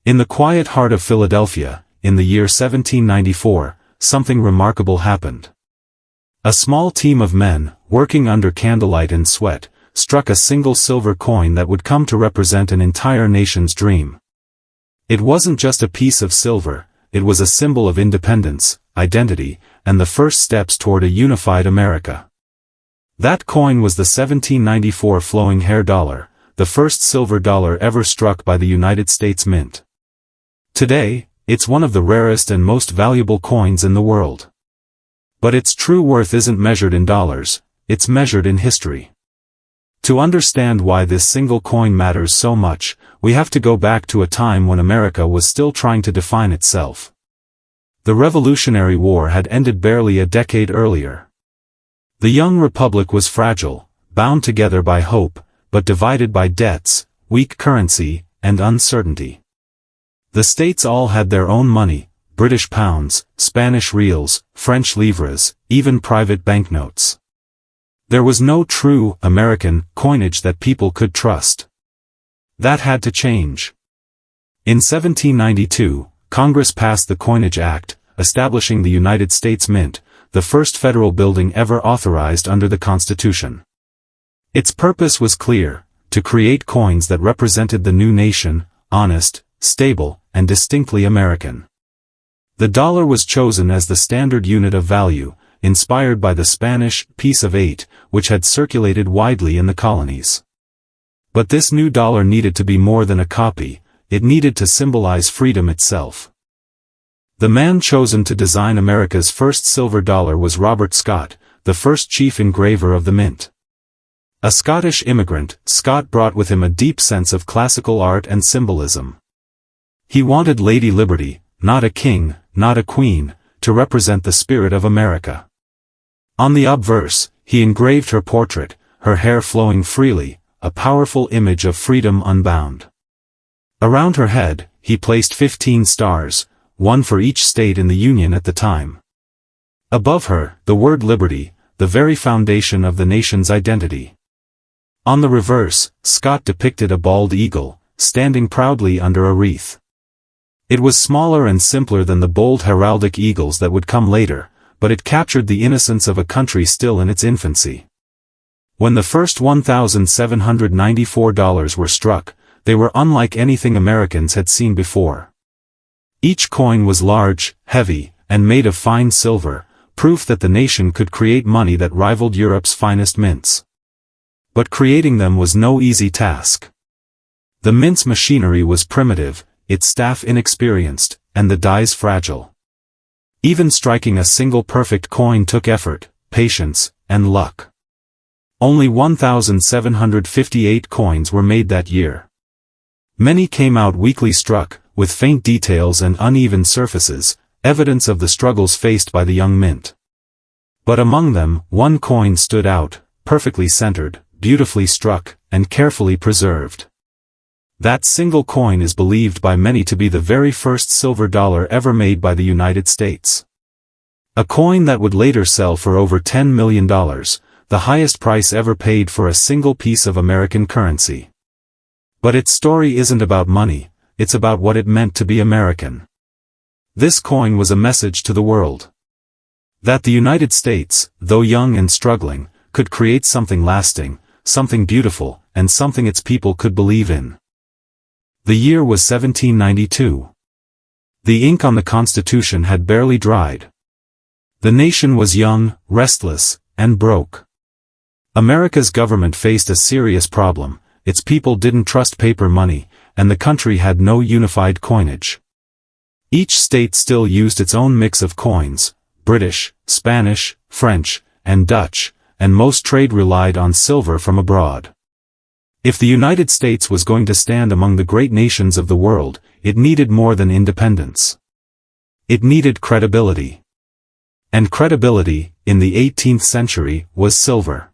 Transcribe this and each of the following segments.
In the quiet heart of Philadelphia, in the year 1794, something remarkable happened. A small team of men, working under candlelight and sweat, struck a single silver coin that would come to represent an entire nation's dream. It wasn't just a piece of silver, it was a symbol of independence, identity, and the first steps toward a unified America. That coin was the 1794 flowing hair dollar, the first silver dollar ever struck by the United States Mint. Today, it's one of the rarest and most valuable coins in the world. But its true worth isn't measured in dollars, it's measured in history. To understand why this single coin matters so much, we have to go back to a time when America was still trying to define itself. The Revolutionary War had ended barely a decade earlier. The young republic was fragile, bound together by hope, but divided by debts, weak currency, and uncertainty. The states all had their own money, British pounds, Spanish reals, French livres, even private banknotes. There was no true, American, coinage that people could trust. That had to change. In 1792, Congress passed the Coinage Act, establishing the United States Mint, the first federal building ever authorized under the Constitution. Its purpose was clear, to create coins that represented the new nation, honest, stable, and distinctly American. The dollar was chosen as the standard unit of value, inspired by the Spanish piece of 8, which had circulated widely in the colonies. But this new dollar needed to be more than a copy, it needed to symbolize freedom itself. The man chosen to design America's first silver dollar was Robert Scot, the first chief engraver of the mint. A Scottish immigrant, Scot brought with him a deep sense of classical art and symbolism. He wanted Lady Liberty, not a king, not a queen, to represent the spirit of America. On the obverse, he engraved her portrait, her hair flowing freely, a powerful image of freedom unbound. Around her head, he placed 15 stars, one for each state in the Union at the time. Above her, the word liberty, the very foundation of the nation's identity. On the reverse, Scot depicted a bald eagle, standing proudly under a wreath. It was smaller and simpler than the bold heraldic eagles that would come later, but it captured the innocence of a country still in its infancy. When the first $1,794 were struck, they were unlike anything Americans had seen before. Each coin was large, heavy, and made of fine silver, proof that the nation could create money that rivaled Europe's finest mints. But creating them was no easy task. The mint's machinery was primitive, its staff inexperienced, and the dies fragile. Even striking a single perfect coin took effort, patience, and luck. Only 1,758 coins were made that year. Many came out weakly struck, with faint details and uneven surfaces, evidence of the struggles faced by the young mint. But among them, one coin stood out, perfectly centered, beautifully struck, and carefully preserved. That single coin is believed by many to be the very first silver dollar ever made by the United States. A coin that would later sell for over $10 million, the highest price ever paid for a single piece of American currency. But its story isn't about money, it's about what it meant to be American. This coin was a message to the world. That the United States, though young and struggling, could create something lasting, something beautiful, and something its people could believe in. The year was 1792. The ink on the Constitution had barely dried. The nation was young, restless, and broke. America's government faced a serious problem, its people didn't trust paper money, and the country had no unified coinage. Each state still used its own mix of coins, British, Spanish, French, and Dutch, and most trade relied on silver from abroad. If the United States was going to stand among the great nations of the world, it needed more than independence. It needed credibility. And credibility, in the 18th century, was silver.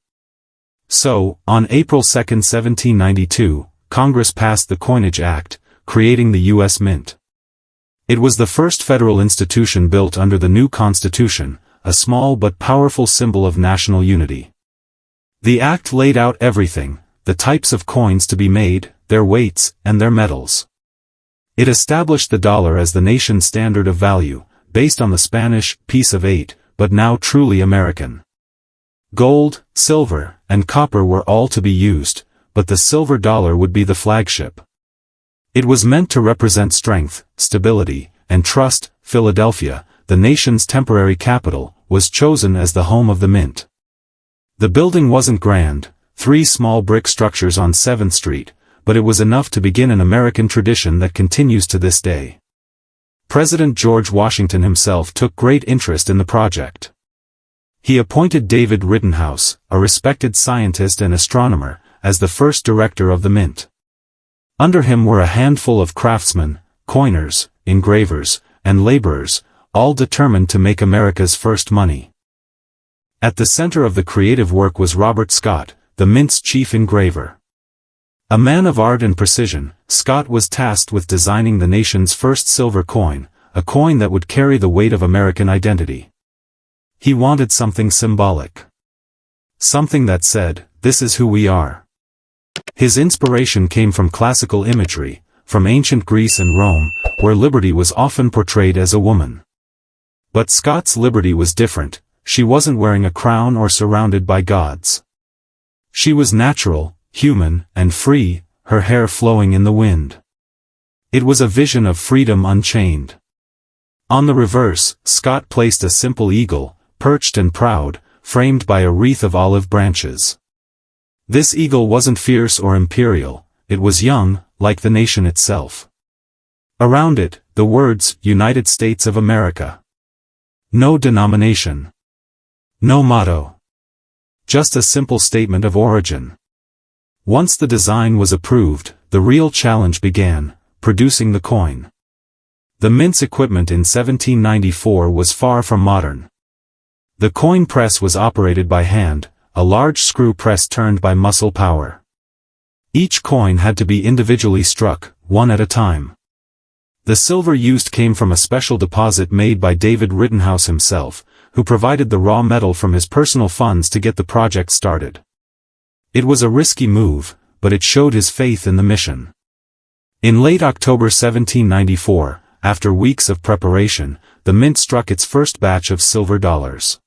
So, on April 2, 1792, Congress passed the Coinage Act, creating the U.S. Mint. It was the first federal institution built under the new Constitution, a small but powerful symbol of national unity. The act laid out everything, the types of coins to be made, their weights, and their metals. It established the dollar as the nation's standard of value, based on the Spanish piece of 8, but now truly American. Gold, silver, and copper were all to be used, but the silver dollar would be the flagship. It was meant to represent strength, stability, and trust. Philadelphia, the nation's temporary capital, was chosen as the home of the mint. The building wasn't grand, 3 small brick structures on 7th Street, but it was enough to begin an American tradition that continues to this day. President George Washington himself took great interest in the project. He appointed David Rittenhouse, a respected scientist and astronomer, as the first director of the mint. Under him were a handful of craftsmen, coiners, engravers, and laborers, all determined to make America's first money. At the center of the creative work was Robert Scot, the mint's chief engraver. A man of art and precision, Scot was tasked with designing the nation's first silver coin, a coin that would carry the weight of American identity. He wanted something symbolic. Something that said, "This is who we are." His inspiration came from classical imagery, from ancient Greece and Rome, where liberty was often portrayed as a woman. But Scot's liberty was different. She wasn't wearing a crown or surrounded by gods. She was natural, human, and free, her hair flowing in the wind. It was a vision of freedom unchained. On the reverse, Scot placed a simple eagle, perched and proud, framed by a wreath of olive branches. This eagle wasn't fierce or imperial, it was young, like the nation itself. Around it, the words, United States of America. No denomination. No motto. Just a simple statement of origin. Once the design was approved, the real challenge began, producing the coin. The mint's equipment in 1794 was far from modern. The coin press was operated by hand, a large screw press turned by muscle power. Each coin had to be individually struck, one at a time. The silver used came from a special deposit made by David Rittenhouse himself, who provided the raw metal from his personal funds to get the project started. It was a risky move, but it showed his faith in the mission. In late October 1794, after weeks of preparation, the mint struck its first batch of silver dollars.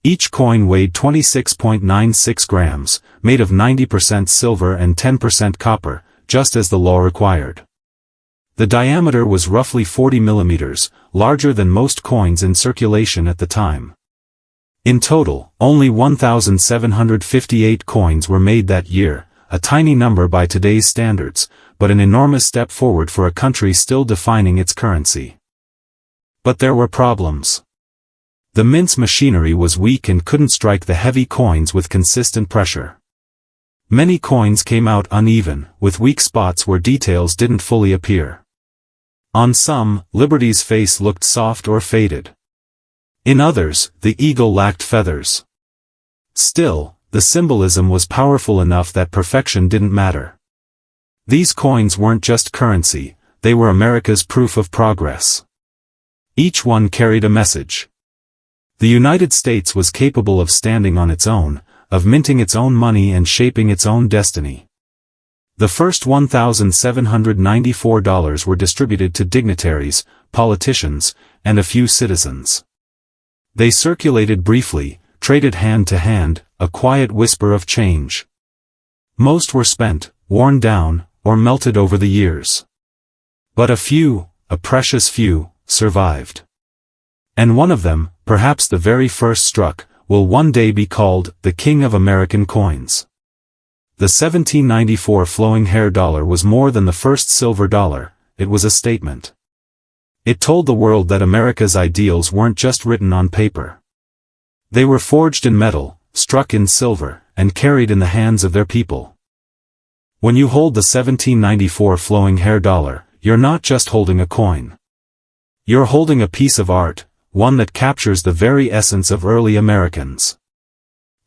Each coin weighed 26.96 grams, made of 90% silver and 10% copper, just as the law required. The diameter was roughly 40 millimeters, larger than most coins in circulation at the time. In total, only 1,758 coins were made that year, a tiny number by today's standards, but an enormous step forward for a country still defining its currency. But there were problems. The mint's machinery was weak and couldn't strike the heavy coins with consistent pressure. Many coins came out uneven, with weak spots where details didn't fully appear. On some, Liberty's face looked soft or faded. In others, the eagle lacked feathers. Still, the symbolism was powerful enough that perfection didn't matter. These coins weren't just currency, they were America's proof of progress. Each one carried a message. The United States was capable of standing on its own, of minting its own money and shaping its own destiny. The first $1,794 were distributed to dignitaries, politicians, and a few citizens. They circulated briefly, traded hand to hand, a quiet whisper of change. Most were spent, worn down, or melted over the years. But a few, a precious few, survived. And one of them, perhaps the very first struck, will one day be called the King of American Coins. The 1794 flowing hair dollar was more than the first silver dollar, it was a statement. It told the world that America's ideals weren't just written on paper. They were forged in metal, struck in silver, and carried in the hands of their people. When you hold the 1794 flowing hair dollar, you're not just holding a coin. You're holding a piece of art, one that captures the very essence of early Americans.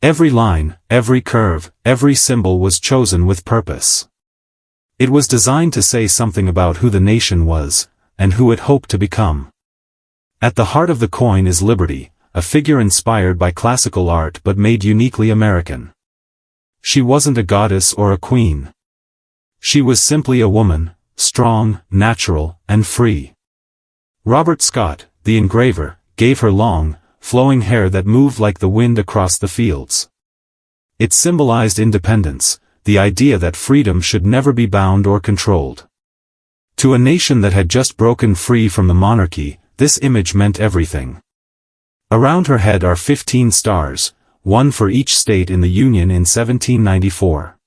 Every line, every curve, every symbol was chosen with purpose. It was designed to say something about who the nation was, and who it hoped to become. At the heart of the coin is Liberty, a figure inspired by classical art but made uniquely American. She wasn't a goddess or a queen. She was simply a woman, strong, natural, and free. Robert Scot, the engraver, gave her long, flowing hair that moved like the wind across the fields. It symbolized independence, the idea that freedom should never be bound or controlled. To a nation that had just broken free from the monarchy, this image meant everything. Around her head are 15 stars, one for each state in the Union in 1794.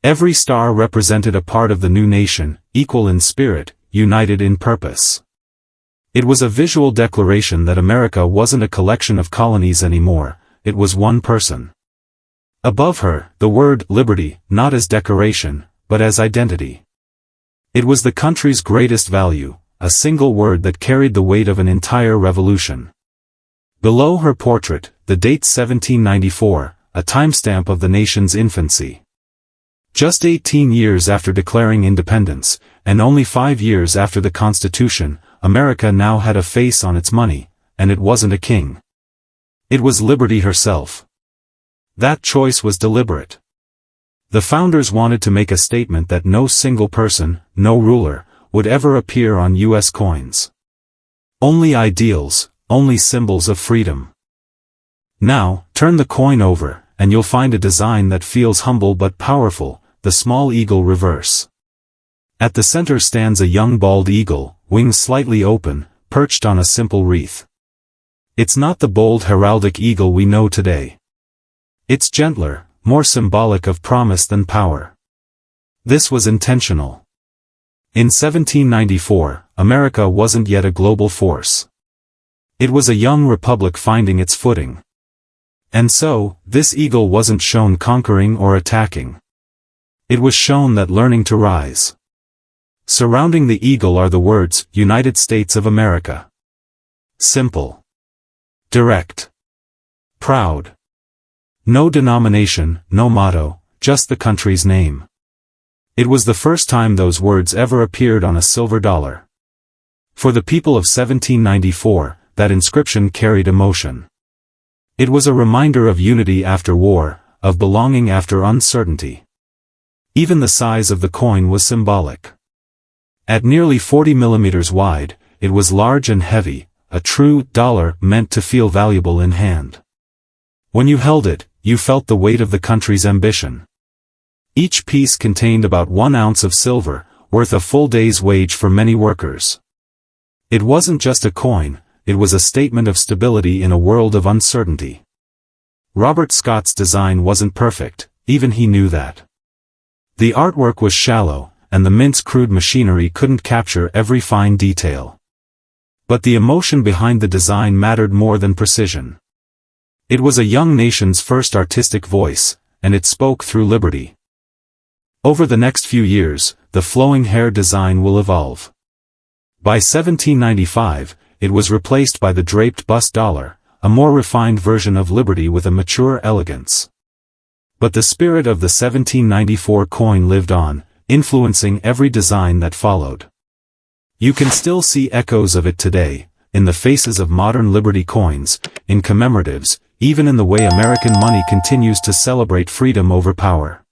Every star represented a part of the new nation, equal in spirit, united in purpose. It was a visual declaration that America wasn't a collection of colonies anymore, it was one person. Above her, the word liberty, not as decoration, but as identity. It was the country's greatest value, a single word that carried the weight of an entire revolution. Below her portrait, the date 1794, a timestamp of the nation's infancy. Just 18 years after declaring independence, and only 5 years after the Constitution, America now had a face on its money, and it wasn't a king. It was liberty herself. That choice was deliberate. The founders wanted to make a statement that no single person, no ruler, would ever appear on U.S. coins. Only ideals, only symbols of freedom. Now, turn the coin over, and you'll find a design that feels humble but powerful, the small eagle reverse. At the center stands a young bald eagle, wings slightly open, perched on a simple wreath. It's not the bold heraldic eagle we know today. It's gentler, more symbolic of promise than power. This was intentional. In 1794, America wasn't yet a global force. It was a young republic finding its footing. And so, this eagle wasn't shown conquering or attacking. It was shown that learning to rise. Surrounding the eagle are the words, United States of America. Simple. Direct. Proud. No denomination, no motto, just the country's name. It was the first time those words ever appeared on a silver dollar. For the people of 1794, that inscription carried emotion. It was a reminder of unity after war, of belonging after uncertainty. Even the size of the coin was symbolic. At nearly 40 millimeters wide, it was large and heavy, a true dollar meant to feel valuable in hand. When you held it, you felt the weight of the country's ambition. Each piece contained about 1 ounce of silver, worth a full day's wage for many workers. It wasn't just a coin, it was a statement of stability in a world of uncertainty. Robert Scot's design wasn't perfect, even he knew that. The artwork was shallow, and the mint's crude machinery couldn't capture every fine detail. But the emotion behind the design mattered more than precision. It was a young nation's first artistic voice, and it spoke through liberty. Over the next few years, the flowing hair design will evolve. By 1795, it was replaced by the draped bust dollar, a more refined version of liberty with a mature elegance. But the spirit of the 1794 coin lived on, influencing every design that followed. You can still see echoes of it today, in the faces of modern Liberty coins, in commemoratives, even in the way American money continues to celebrate freedom over power.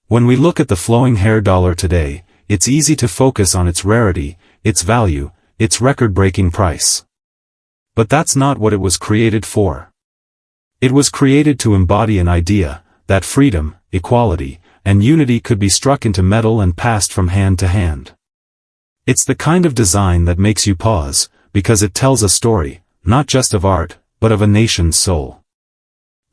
When we look at the flowing hair dollar today, it's easy to focus on its rarity, its value, its record-breaking price. But that's not what it was created for. It was created to embody an idea, that freedom, equality, and unity could be struck into metal and passed from hand to hand. It's the kind of design that makes you pause, because it tells a story, not just of art, but of a nation's soul.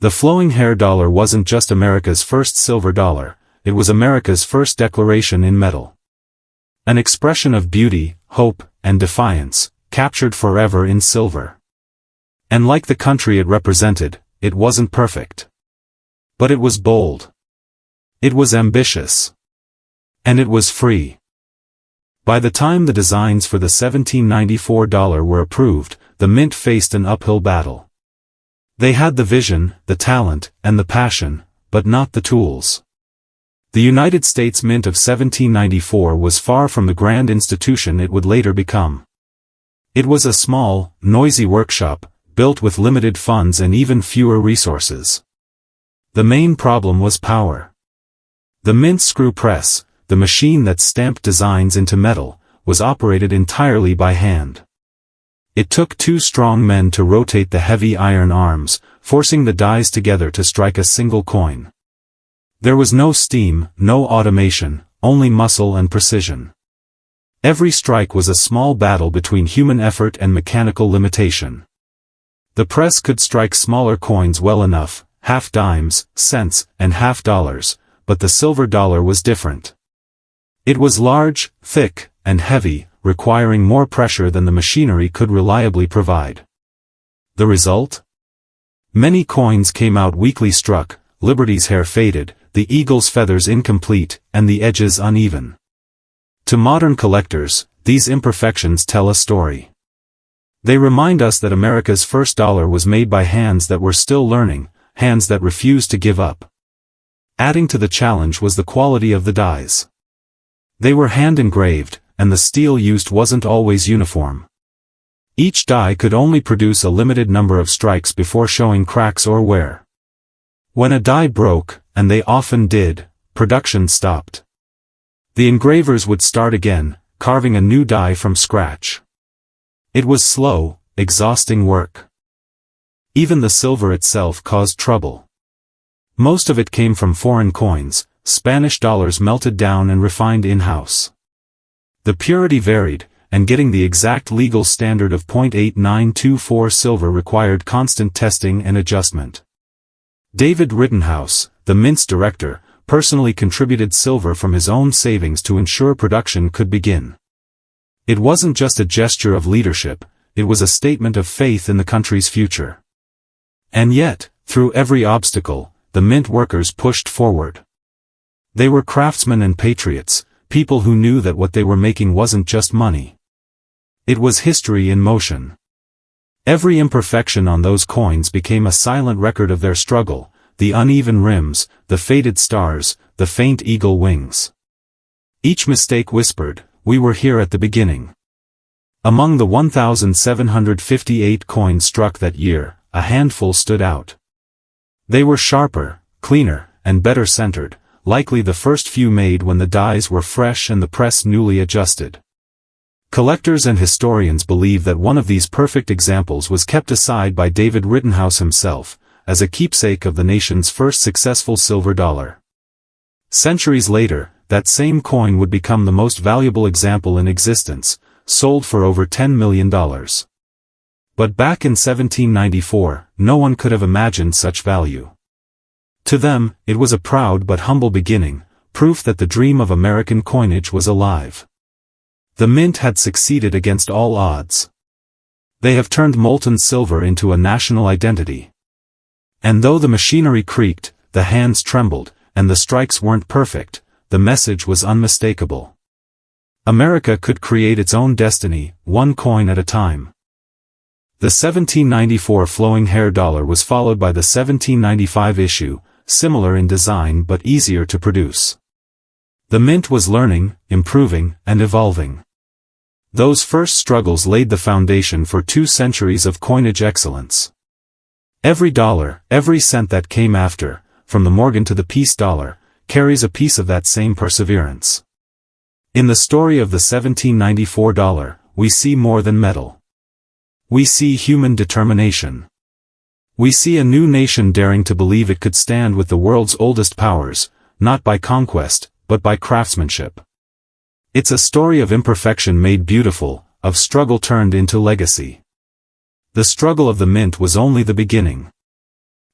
The flowing hair dollar wasn't just America's first silver dollar, it was America's first declaration in metal. An expression of beauty, hope, and defiance, captured forever in silver. And like the country it represented, it wasn't perfect. But it was bold. It was ambitious. And it was free. By the time the designs for the 1794 dollar were approved, the mint faced an uphill battle. They had the vision, the talent, and the passion, but not the tools. The United States Mint of 1794 was far from the grand institution it would later become. It was a small, noisy workshop, built with limited funds and even fewer resources. The main problem was power. The mint's screw press, the machine that stamped designs into metal, was operated entirely by hand. It took 2 strong men to rotate the heavy iron arms, forcing the dies together to strike a single coin. There was no steam, no automation, only muscle and precision. Every strike was a small battle between human effort and mechanical limitation. The press could strike smaller coins well enough, half dimes, cents, and half dollars, but the silver dollar was different. It was large, thick, and heavy, requiring more pressure than the machinery could reliably provide. The result? Many coins came out weakly struck, Liberty's hair faded, the eagle's feathers incomplete, and the edges uneven. To modern collectors, these imperfections tell a story. They remind us that America's first dollar was made by hands that were still learning, hands that refused to give up. Adding to the challenge was the quality of the dies. They were hand-engraved, and the steel used wasn't always uniform. Each die could only produce a limited number of strikes before showing cracks or wear. When a die broke, and they often did, production stopped. The engravers would start again, carving a new die from scratch. It was slow, exhausting work. Even the silver itself caused trouble. Most of it came from foreign coins, Spanish dollars melted down and refined in-house. The purity varied, and getting the exact legal standard of .8924 silver required constant testing and adjustment. David Rittenhouse, the mint's director, personally contributed silver from his own savings to ensure production could begin. It wasn't just a gesture of leadership, it was a statement of faith in the country's future. And yet, through every obstacle, the mint workers pushed forward. They were craftsmen and patriots, people who knew that what they were making wasn't just money. It was history in motion. Every imperfection on those coins became a silent record of their struggle, the uneven rims, the faded stars, the faint eagle wings. Each mistake whispered, "We were here at the beginning." Among the 1,758 coins struck that year, a handful stood out. They were sharper, cleaner, and better centered, likely the first few made when the dies were fresh and the press newly adjusted. Collectors and historians believe that one of these perfect examples was kept aside by David Rittenhouse himself, as a keepsake of the nation's first successful silver dollar. Centuries later, that same coin would become the most valuable example in existence, sold for over $10 million. But back in 1794, no one could have imagined such value. To them, it was a proud but humble beginning, proof that the dream of American coinage was alive. The mint had succeeded against all odds. They have turned molten silver into a national identity. And though the machinery creaked, the hands trembled, and the strikes weren't perfect, the message was unmistakable. America could create its own destiny, one coin at a time. The 1794 flowing hair dollar was followed by the 1795 issue, similar in design but easier to produce. The mint was learning, improving, and evolving. Those first struggles laid the foundation for 2 centuries of coinage excellence. Every dollar, every cent that came after, from the Morgan to the peace dollar, carries a piece of that same perseverance. In the story of the 1794 dollar, we see more than metal. We see human determination. We see a new nation daring to believe it could stand with the world's oldest powers, not by conquest, but by craftsmanship. It's a story of imperfection made beautiful, of struggle turned into legacy. The struggle of the mint was only the beginning.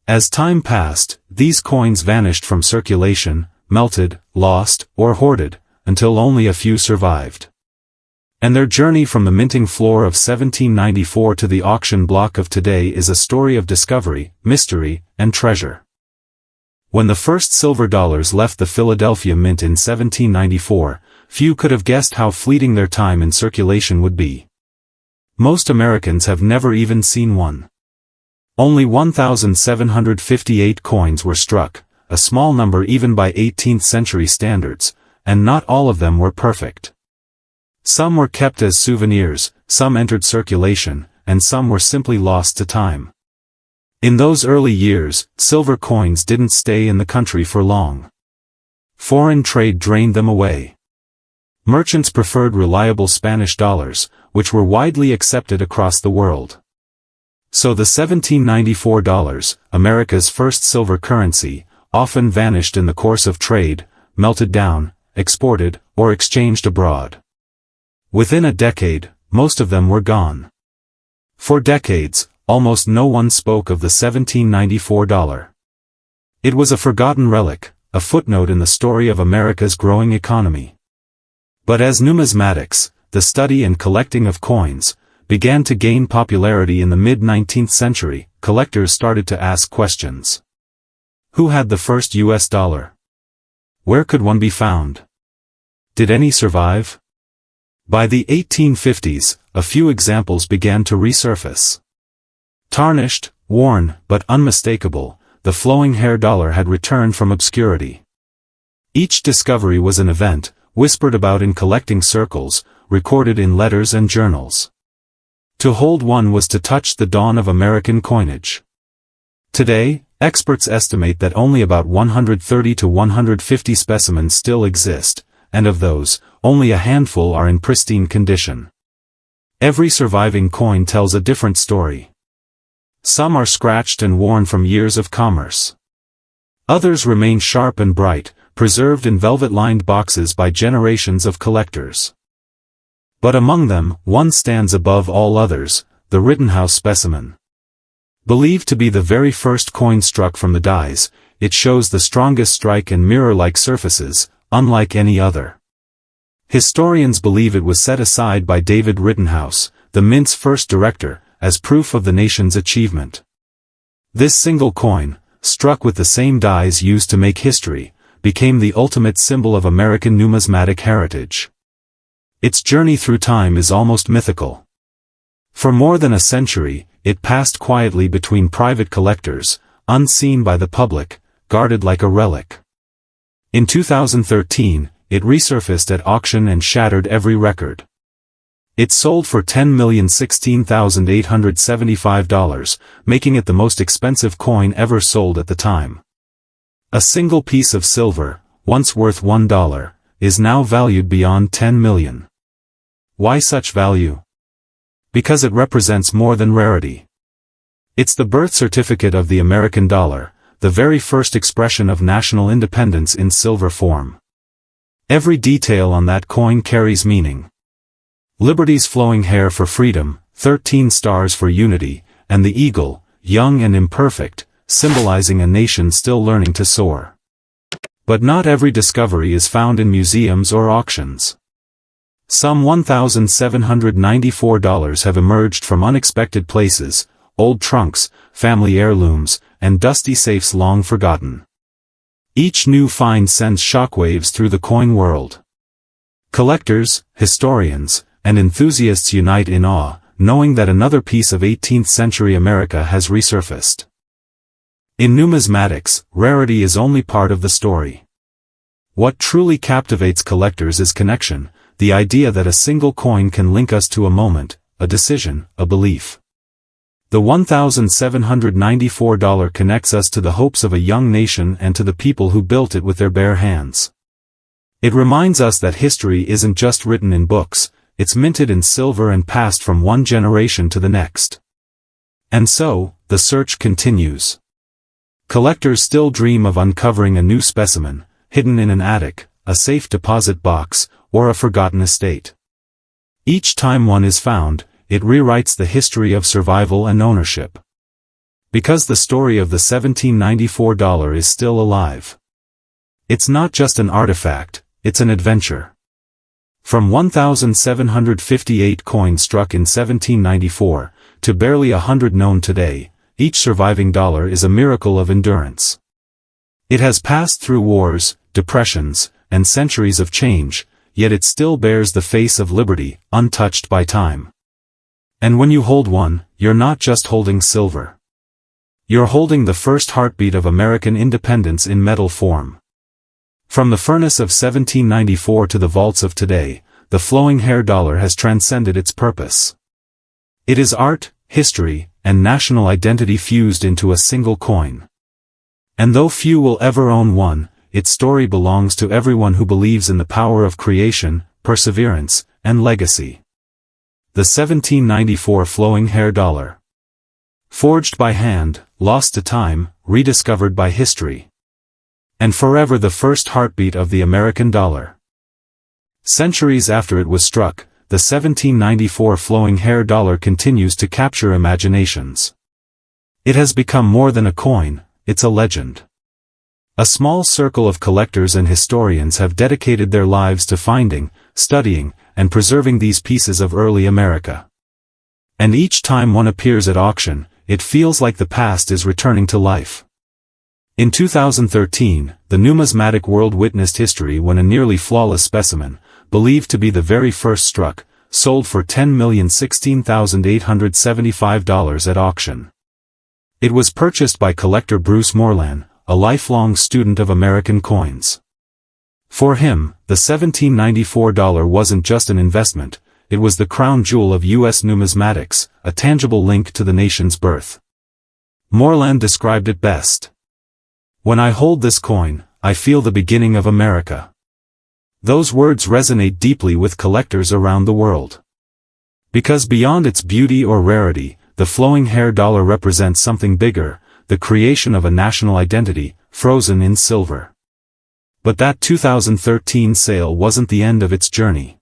As time passed, these coins vanished from circulation, melted, lost, or hoarded, until only a few survived. And their journey from the minting floor of 1794 to the auction block of today is a story of discovery, mystery, and treasure. When the first silver dollars left the Philadelphia Mint in 1794, few could have guessed how fleeting their time in circulation would be. Most Americans have never even seen one. Only 1,758 coins were struck, a small number even by 18th century standards, and not all of them were perfect. Some were kept as souvenirs, some entered circulation, and some were simply lost to time. In those early years, silver coins didn't stay in the country for long. Foreign trade drained them away. Merchants preferred reliable Spanish dollars, which were widely accepted across the world. So the $1794, America's first silver currency, often vanished in the course of trade, melted down, exported, or exchanged abroad. Within a decade, most of them were gone. For decades, almost no one spoke of the $1794. It was a forgotten relic, a footnote in the story of America's growing economy. But as numismatics, the study and collecting of coins, began to gain popularity in the mid-19th century, collectors started to ask questions. Who had the first US dollar? Where could one be found? Did any survive? By the 1850s, a few examples began to resurface. Tarnished, worn, but unmistakable, the flowing hair dollar had returned from obscurity. Each discovery was an event, whispered about in collecting circles, recorded in letters and journals. To hold one was to touch the dawn of American coinage. Today, experts estimate that only about 130 to 150 specimens still exist, and of those, only a handful are in pristine condition. Every surviving coin tells a different story. Some are scratched and worn from years of commerce. Others remain sharp and bright, preserved in velvet-lined boxes by generations of collectors. But among them, one stands above all others, the Rittenhouse specimen. Believed to be the very first coin struck from the dies, it shows the strongest strike and mirror-like surfaces, unlike any other. Historians believe it was set aside by David Rittenhouse, the mint's first director, as proof of the nation's achievement. This single coin, struck with the same dies used to make history, became the ultimate symbol of American numismatic heritage. Its journey through time is almost mythical. For more than a century, it passed quietly between private collectors, unseen by the public, guarded like a relic. In 2013, it resurfaced at auction and shattered every record. It sold for $10,016,875, making it the most expensive coin ever sold at the time. A single piece of silver, once worth $1, is now valued beyond $10 million. Why such value? Because it represents more than rarity. It's the birth certificate of the American dollar, the very first expression of national independence in silver form. Every detail on that coin carries meaning. Liberty's flowing hair for freedom, 13 stars for unity, and the eagle, young and imperfect, symbolizing a nation still learning to soar. But not every discovery is found in museums or auctions. Some $1,794 have emerged from unexpected places, old trunks, family heirlooms, and dusty safes long forgotten. Each new find sends shockwaves through the coin world. Collectors, historians, and enthusiasts unite in awe, knowing that another piece of 18th-century America has resurfaced. In numismatics, rarity is only part of the story. What truly captivates collectors is connection, the idea that a single coin can link us to a moment, a decision, a belief. The $1,794 connects us to the hopes of a young nation and to the people who built it with their bare hands. It reminds us that history isn't just written in books, it's minted in silver and passed from one generation to the next. And so, the search continues. Collectors still dream of uncovering a new specimen, hidden in an attic, a safe deposit box, or a forgotten estate. Each time one is found, it rewrites the history of survival and ownership. Because the story of the $1794 is still alive. It's not just an artifact, it's an adventure. From 1,758 coins struck in 1794, to barely 100 known today, each surviving dollar is a miracle of endurance. It has passed through wars, depressions, and centuries of change, yet it still bears the face of liberty, untouched by time. And when you hold one, you're not just holding silver. You're holding the first heartbeat of American independence in metal form. From the furnace of 1794 to the vaults of today, the flowing hair dollar has transcended its purpose. It is art, history, and national identity fused into a single coin. And though few will ever own one, its story belongs to everyone who believes in the power of creation, perseverance, and legacy. The 1794 flowing hair dollar. Forged by hand, lost to time, rediscovered by history. And forever the first heartbeat of the American dollar. Centuries after it was struck, the 1794 flowing hair dollar continues to capture imaginations. It has become more than a coin, it's a legend. A small circle of collectors and historians have dedicated their lives to finding, studying, and preserving these pieces of early America. And each time one appears at auction, it feels like the past is returning to life. In 2013, the numismatic world witnessed history when a nearly flawless specimen, believed to be the very first struck, sold for $10,016,875 at auction. It was purchased by collector Bruce Moreland, a lifelong student of American coins. For him, the 1794 dollar wasn't just an investment, it was the crown jewel of U.S. numismatics, a tangible link to the nation's birth. Moreland described it best. "When I hold this coin, I feel the beginning of America." Those words resonate deeply with collectors around the world. Because beyond its beauty or rarity, the flowing hair dollar represents something bigger, the creation of a national identity, frozen in silver. But that 2013 sale wasn't the end of its journey.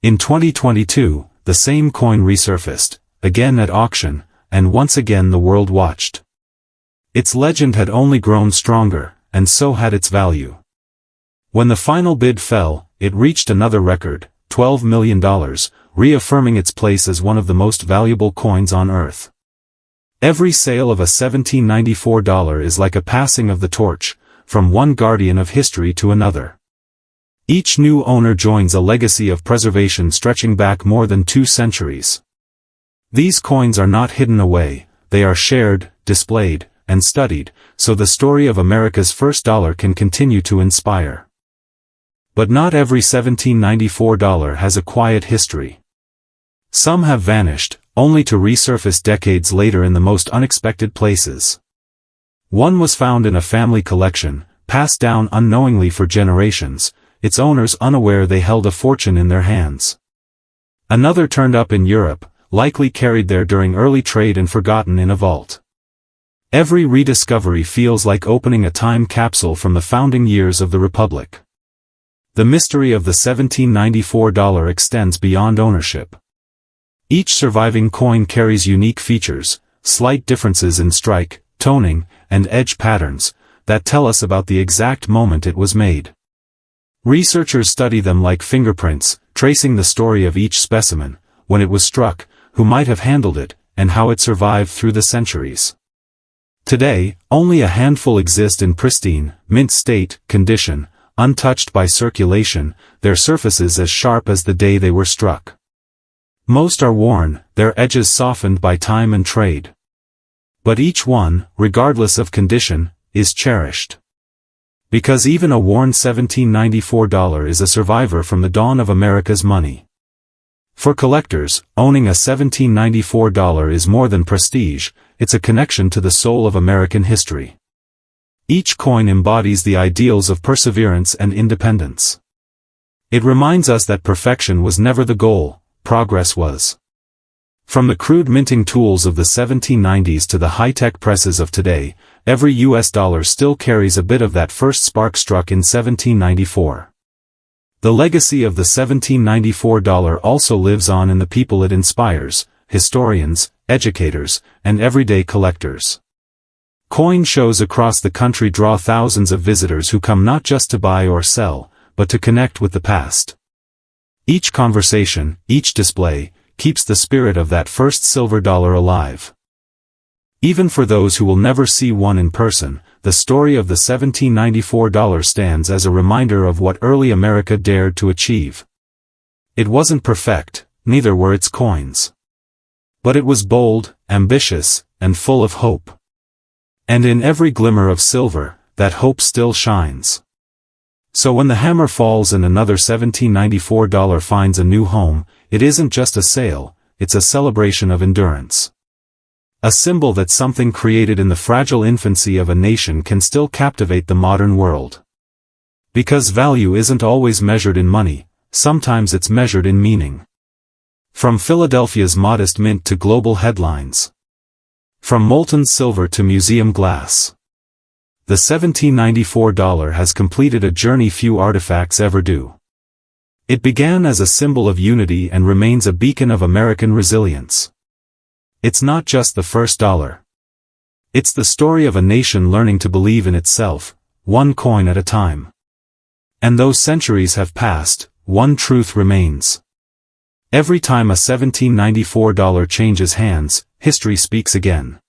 In 2022, the same coin resurfaced, again at auction, and once again the world watched. Its legend had only grown stronger, and so had its value. When the final bid fell, it reached another record, $12 million, reaffirming its place as one of the most valuable coins on Earth. Every sale of a 1794 dollar is like a passing of the torch, from one guardian of history to another. Each new owner joins a legacy of preservation stretching back more than 2 centuries. These coins are not hidden away, they are shared, displayed, and studied, so the story of America's first dollar can continue to inspire. But not every 1794 dollar has a quiet history. Some have vanished, only to resurface decades later in the most unexpected places. One was found in a family collection, passed down unknowingly for generations, its owners unaware they held a fortune in their hands. Another turned up in Europe, likely carried there during early trade and forgotten in a vault. Every rediscovery feels like opening a time capsule from the founding years of the Republic. The mystery of the 1794 dollar extends beyond ownership. Each surviving coin carries unique features, slight differences in strike, toning, and edge patterns, that tell us about the exact moment it was made. Researchers study them like fingerprints, tracing the story of each specimen, when it was struck, who might have handled it, and how it survived through the centuries. Today, only a handful exist in pristine, mint state, condition, untouched by circulation, their surfaces as sharp as the day they were struck. Most are worn, their edges softened by time and trade. But each one, regardless of condition, is cherished. Because even a worn 1794 dollar is a survivor from the dawn of America's money. For collectors, owning a 1794 dollar is more than prestige, it's a connection to the soul of American history. Each coin embodies the ideals of perseverance and independence. It reminds us that perfection was never the goal, progress was. From the crude minting tools of the 1790s to the high-tech presses of today, every US dollar still carries a bit of that first spark struck in 1794. The legacy of the 1794 dollar also lives on in the people it inspires, historians, educators, and everyday collectors. Coin shows across the country draw thousands of visitors who come not just to buy or sell, but to connect with the past. Each conversation, each display, keeps the spirit of that first silver dollar alive. Even for those who will never see one in person, the story of the 1794 dollar stands as a reminder of what early America dared to achieve. It wasn't perfect, neither were its coins. But it was bold, ambitious, and full of hope. And in every glimmer of silver, that hope still shines. So when the hammer falls and another 1794 dollar finds a new home, it isn't just a sale, it's a celebration of endurance. A symbol that something created in the fragile infancy of a nation can still captivate the modern world. Because value isn't always measured in money, sometimes it's measured in meaning. From Philadelphia's modest mint to global headlines. From molten silver to museum glass. The $1794 has completed a journey few artifacts ever do. It began as a symbol of unity and remains a beacon of American resilience. It's not just the first dollar. It's the story of a nation learning to believe in itself, one coin at a time. And though centuries have passed, one truth remains. Every time a $1794 changes hands, history speaks again.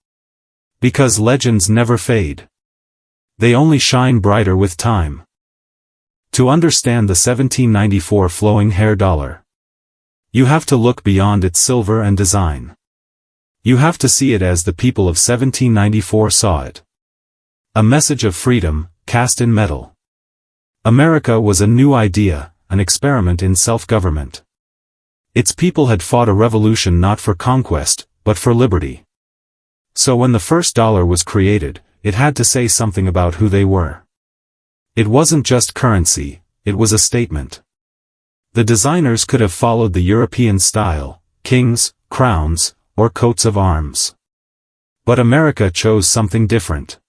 Because legends never fade. They only shine brighter with time. To understand the 1794 flowing hair dollar, you have to look beyond its silver and design. You have to see it as the people of 1794 saw it. A message of freedom, cast in metal. America was a new idea, an experiment in self-government. Its people had fought a revolution not for conquest, but for liberty. So when the first dollar was created, it had to say something about who they were. It wasn't just currency, it was a statement. The designers could have followed the European style, kings, crowns, or coats of arms. But America chose something different.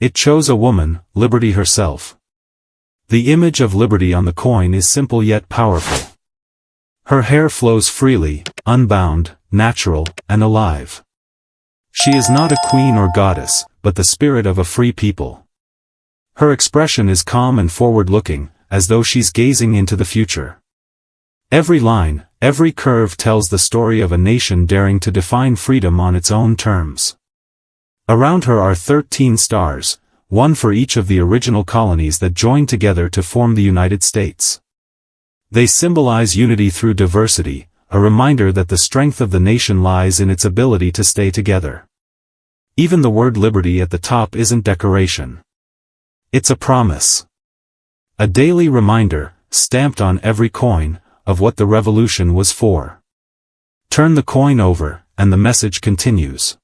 It chose a woman, liberty herself. The image of liberty on the coin is simple yet powerful. Her hair flows freely, unbound, natural, and alive. She is not a queen or goddess, but the spirit of a free people. Her expression is calm and forward-looking, as though she's gazing into the future. Every line, every curve tells the story of a nation daring to define freedom on its own terms. Around her are 13 stars, one for each of the original colonies that joined together to form the United States. They symbolize unity through diversity, a reminder that the strength of the nation lies in its ability to stay together. Even the word liberty at the top isn't decoration. It's a promise. A daily reminder, stamped on every coin, of what the revolution was for. Turn the coin over, and the message continues.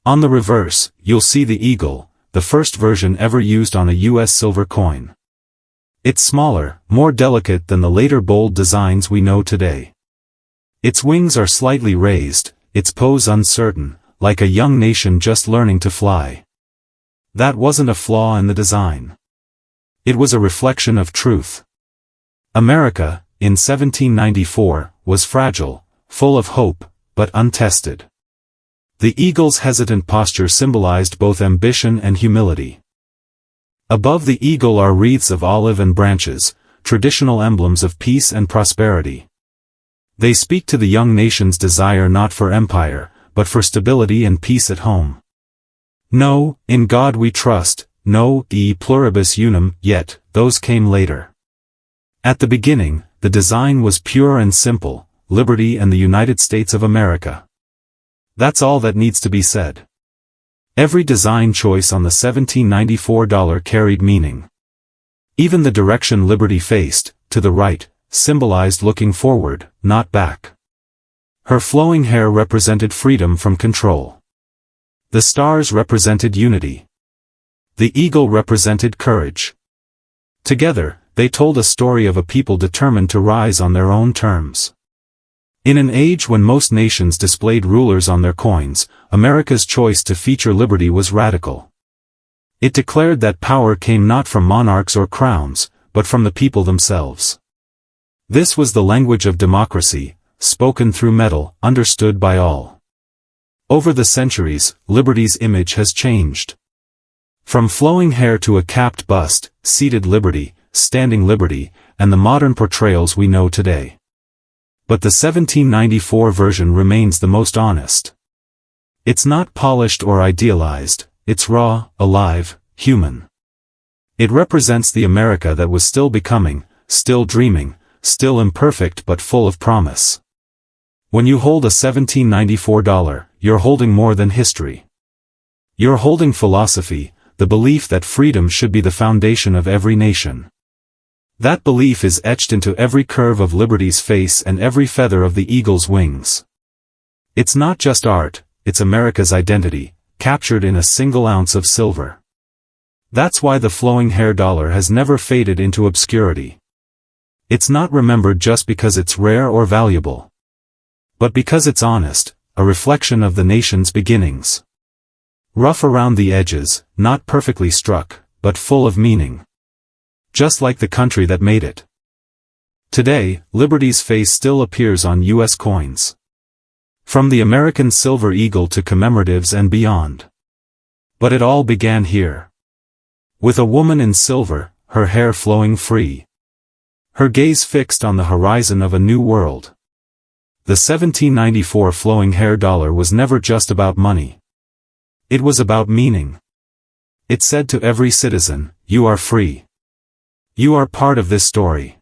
On the reverse, you'll see the eagle, the first version ever used on a U.S. silver coin. It's smaller, more delicate than the later bold designs we know today. Its wings are slightly raised, its pose uncertain, like a young nation just learning to fly. That wasn't a flaw in the design. It was a reflection of truth. America, in 1794, was fragile, full of hope, but untested. The eagle's hesitant posture symbolized both ambition and humility. Above the eagle are wreaths of olive and branches, traditional emblems of peace and prosperity. They speak to the young nation's desire not for empire, but for stability and peace at home. No, in God we trust, no, e pluribus unum, yet, those came later. At the beginning, the design was pure and simple, liberty and the United States of America. That's all that needs to be said. Every design choice on the $1794 carried meaning. Even the direction liberty faced, to the right, symbolized looking forward, not back. Her flowing hair represented freedom from control. The stars represented unity. The eagle represented courage. Together, they told a story of a people determined to rise on their own terms. In an age when most nations displayed rulers on their coins, America's choice to feature liberty was radical. It declared that power came not from monarchs or crowns, but from the people themselves. This was the language of democracy, spoken through metal, understood by all. Over the centuries, liberty's image has changed. From flowing hair to a capped bust, seated liberty, standing liberty, and the modern portrayals we know today. But the 1794 version remains the most honest. It's not polished or idealized, it's raw, alive, human. It represents the America that was still becoming, still dreaming, still imperfect but full of promise. When you hold a $1794, you're holding more than history. You're holding philosophy, the belief that freedom should be the foundation of every nation. That belief is etched into every curve of liberty's face and every feather of the eagle's wings. It's not just art, it's America's identity, captured in a single ounce of silver. That's why the flowing hair dollar has never faded into obscurity. It's not remembered just because it's rare or valuable, but because it's honest, a reflection of the nation's beginnings. Rough around the edges, not perfectly struck, but full of meaning. Just like the country that made it. Today, Liberty's face still appears on U.S. coins. From the American silver eagle to commemoratives and beyond. But it all began here. With a woman in silver, her hair flowing free. Her gaze fixed on the horizon of a new world. The 1794 flowing hair dollar was never just about money. It was about meaning. It said to every citizen, "You are free. You are part of this story."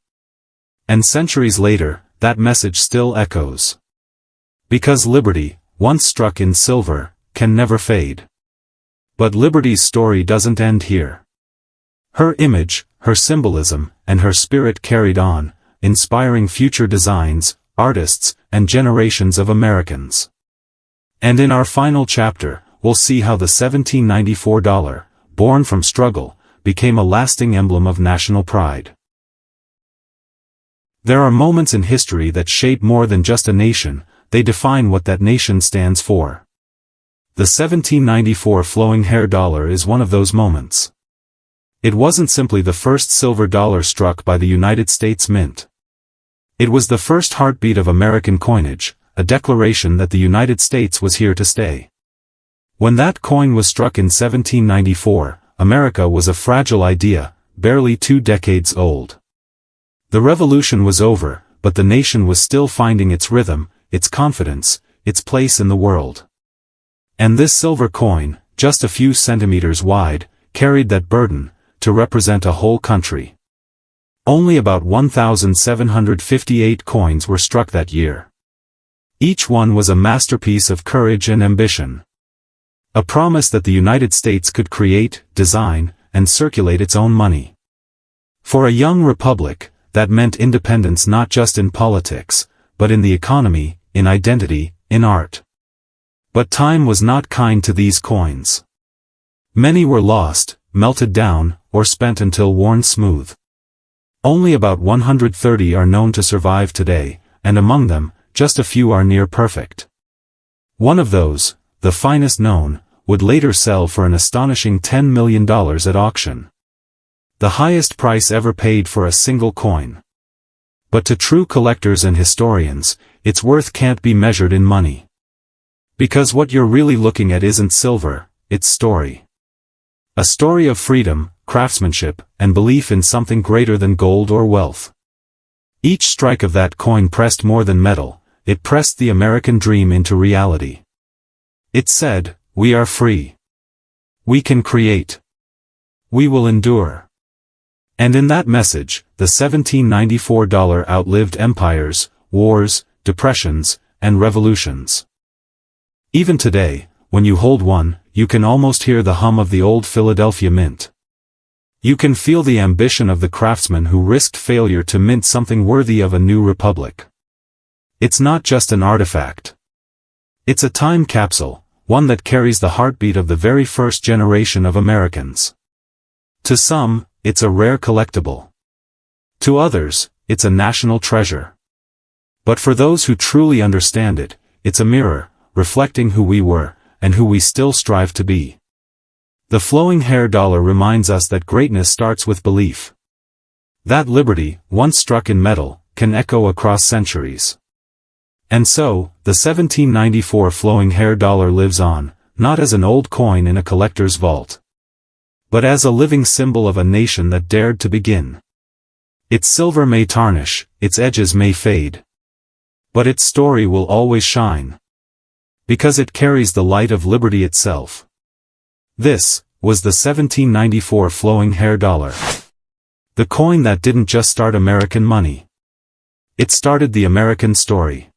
And centuries later, that message still echoes. Because liberty, once struck in silver, can never fade. But Liberty's story doesn't end here. Her image, her symbolism, and her spirit carried on, inspiring future designs, artists, and generations of Americans. And in our final chapter, we'll see how the 1794 dollar, born from struggle, became a lasting emblem of national pride. There are moments in history that shape more than just a nation, they define what that nation stands for. The 1794 flowing hair dollar is one of those moments. It wasn't simply the first silver dollar struck by the United States Mint. It was the first heartbeat of American coinage, a declaration that the United States was here to stay. When that coin was struck in 1794, America was a fragile idea, barely 2 decades old. The revolution was over, but the nation was still finding its rhythm, its confidence, its place in the world. And this silver coin, just a few centimeters wide, carried that burden, to represent a whole country. Only about 1,758 coins were struck that year. Each one was a masterpiece of courage and ambition. A promise that the United States could create, design, and circulate its own money. For a young republic, that meant independence not just in politics, but in the economy, in identity, in art. But time was not kind to these coins. Many were lost, melted down, or spent until worn smooth. Only about 130 are known to survive today, and among them, just a few are near perfect. One of those, the finest known, would later sell for an astonishing $10 million at auction. The highest price ever paid for a single coin. But to true collectors and historians, its worth can't be measured in money. Because what you're really looking at isn't silver, it's story. A story of freedom, craftsmanship, and belief in something greater than gold or wealth. Each strike of that coin pressed more than metal, it pressed the American dream into reality. It said, "We are free. We can create. We will endure." And in that message, the 1794 dollar outlived empires, wars, depressions, and revolutions. Even today, when you hold one, you can almost hear the hum of the old Philadelphia Mint. You can feel the ambition of the craftsman who risked failure to mint something worthy of a new republic. It's not just an artifact. It's a time capsule, one that carries the heartbeat of the very first generation of Americans. To some, it's a rare collectible. To others, it's a national treasure. But for those who truly understand it, it's a mirror, reflecting who we were, and who we still strive to be. The flowing hair dollar reminds us that greatness starts with belief. That liberty, once struck in metal, can echo across centuries. And so, the 1794 flowing hair dollar lives on, not as an old coin in a collector's vault, but as a living symbol of a nation that dared to begin. Its silver may tarnish, its edges may fade, but its story will always shine. Because it carries the light of liberty itself. This was the 1794 flowing hair dollar. The coin that didn't just start American money. It started the American story.